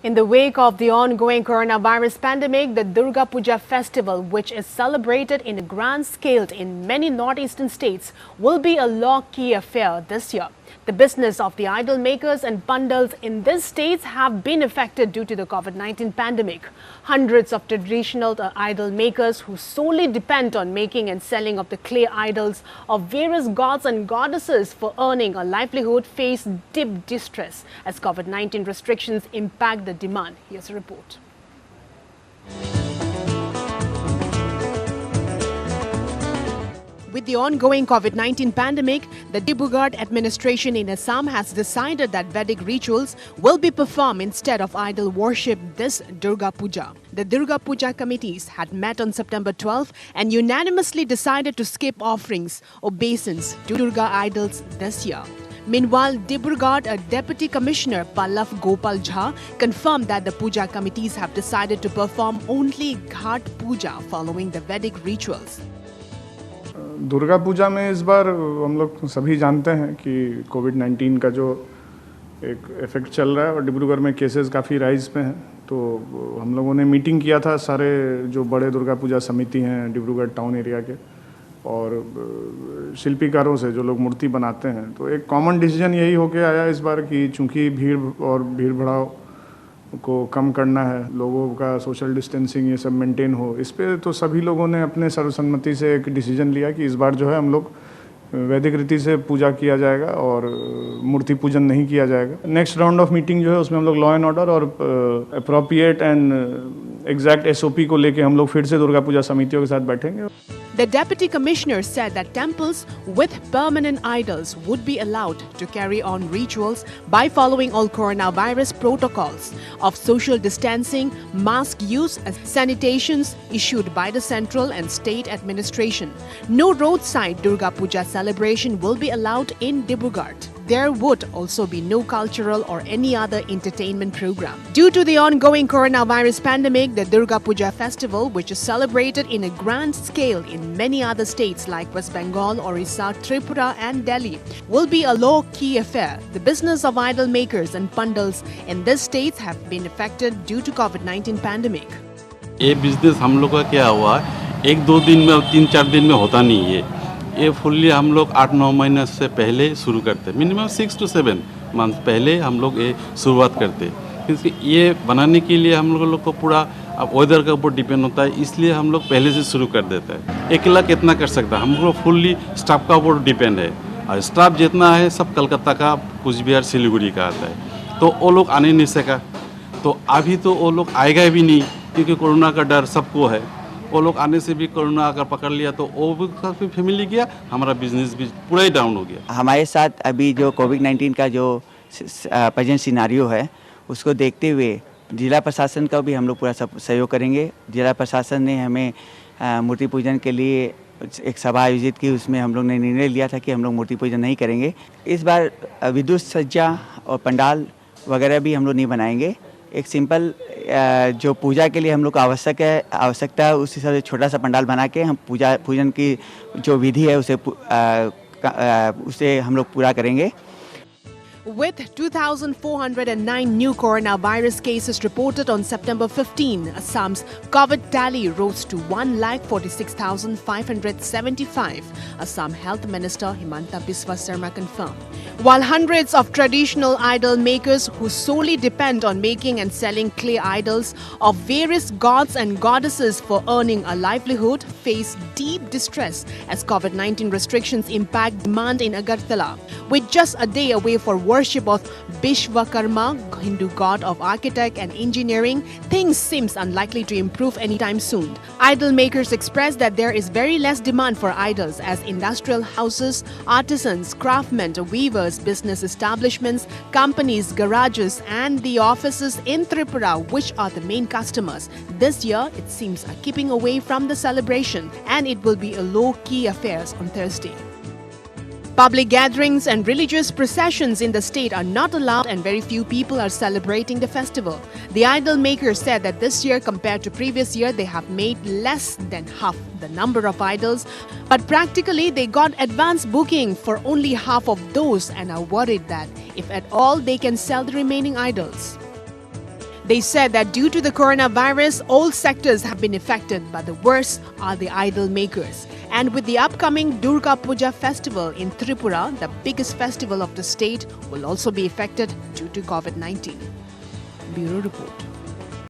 In the wake of the ongoing coronavirus pandemic, the Durga Puja festival, which is celebrated in a grand scale in many northeastern states, will be a low-key affair this year. The business of the idol makers and pandals in these states have been affected due to the COVID-19 pandemic. Hundreds of traditional idol makers who solely depend on making and selling of the clay idols of various gods and goddesses for earning a livelihood face deep distress as COVID-19 restrictions impact the demand. Here's a report. With the ongoing COVID-19 pandemic, the Dibrugarh administration in Assam has decided that Vedic rituals will be performed instead of idol worship this Durga Puja. The Durga Puja committees had met on September 12 and unanimously decided to skip offerings, obeisance to Durga idols this year. Meanwhile, Dibrugarh, a Deputy Commissioner Pallav Gopal Jha, confirmed that the Puja committees have decided to perform only Ghat Puja following the Vedic rituals. Durga Puja में इस बार हम लोग सभी जानते हैं कि कोविड-19 का जो एक इफ़ेक्ट चल रहा है और डिब्रूगढ़ में केसेस काफ़ी राइज पे हैं, तो हम लोगों ने मीटिंग किया था सारे जो बड़े दुर्गा पूजा समिति हैं डिब्रूगढ़ टाउन एरिया के और शिल्पीकारों से जो लोग मूर्ति बनाते हैं, तो एक कॉमन डिसीजन यही होके आया इस बार कि चूँकि भीड़ भड़ाव को कम करना है, लोगों का सोशल डिस्टेंसिंग ये सब मेंटेन हो, इस पे तो सभी लोगों ने अपने सर्वसम्मति से एक डिसीजन लिया कि इस बार जो है हम लोग वैदिक रीति से पूजा किया जाएगा और मूर्ति पूजन नहीं किया जाएगा। नेक्स्ट राउंड ऑफ मीटिंग जो है उसमें हम लोग लॉ एंड ऑर्डर और अप्रोप्रिएट एंड एग्जैक्ट एसओपी को लेके हम लोग फिर से दुर्गा पूजा समितियों के साथ बैठेंगे। The Deputy Commissioner said that temples with permanent idols would be allowed to carry on rituals by following all coronavirus protocols of social distancing, mask use, and sanitations issued by the central and state administration. No roadside Durga Puja celebration will be allowed in Dibrugarh. There would also be no cultural or any other entertainment program. Due to the ongoing coronavirus pandemic, the Durga Puja festival, which is celebrated in a grand scale in many other states like West Bengal, Orissa, Tripura and Delhi, will be a low-key affair. The business of idol makers and pandals in these states have been affected due to COVID-19 pandemic. ये business हम लोग का क्या हुआ, एक दो दिन में 3-4 दिन में होता नहीं है। ये फुल्ली हम लोग 8-9 महीने से पहले शुरू करते, मिनिमम 6 to 7 मंथ पहले हम लोग ये शुरुआत करते, क्योंकि ये बनाने के लिए हम लोग को पूरा अब वेदर के ऊपर डिपेंड होता है, इसलिए हम लोग पहले से शुरू कर देते हैं। अकेला कितना कर सकता है, हम लोग फुल्ली स्टाफ का ऊपर डिपेंड है और स्टाफ जितना है सब कलकत्ता का, कुछ बिहार, सिलीगुड़ी का आता है, तो वो लोग आने नहीं सका। तो अभी तो वो लोग आएगा भी नहीं क्योंकि कोरोना का डर सबको है। वो लोग आने से भी कोरोना अगर पकड़ लिया तो वो भी फैमिली गया, हमारा बिजनेस भी पूरा ही डाउन हो गया। हमारे साथ अभी जो कोविड-19 का जो प्रेजेंट सिनारियो है उसको देखते हुए जिला प्रशासन का भी हम लोग पूरा सहयोग करेंगे। जिला प्रशासन ने हमें मूर्ति पूजन के लिए एक सभा आयोजित की, उसमें हम लोग ने निर्णय लिया था कि हम लोग मूर्ति पूजन नहीं करेंगे। इस बार विद्युत सज्जा और पंडाल वगैरह भी हम लोग नहीं बनाएंगे। एक सिंपल जो पूजा के लिए हम लोग को आवश्यकता है उस हिसाब से छोटा सा पंडाल बना के हम पूजन की जो विधि है उसे हम लोग पूरा करेंगे। With 2,409 new coronavirus cases reported on September 15, Assam's COVID tally rose to 1,46,575, Assam Health Minister Himanta Biswa Sarma confirmed. While hundreds of traditional idol makers who solely depend on making and selling clay idols of various gods and goddesses for earning a livelihood face deep distress as COVID-19 restrictions impact demand in Agartala. With just a day away for worship of Vishwakarma, Hindu god of architect and engineering, things seems unlikely to improve anytime soon. Idol makers express that there is very less demand for idols as industrial houses, artisans, craftsmen, weavers, business establishments, companies, garages and the offices in Tripura, which are the main customers, this year it seems are keeping away from the celebration and it will be a low-key affair on Thursday. Public gatherings and religious processions in the state are not allowed and very few people are celebrating the festival. The idol makers said that this year compared to previous year they have made less than half the number of idols, but practically they got advance booking for only half of those and are worried that if at all they can sell the remaining idols. They said that due to the coronavirus, all sectors have been affected, but the worst are the idol makers. And with the upcoming Durga Puja festival in Tripura, the biggest festival of the state, will also be affected due to COVID-19. Bureau Report.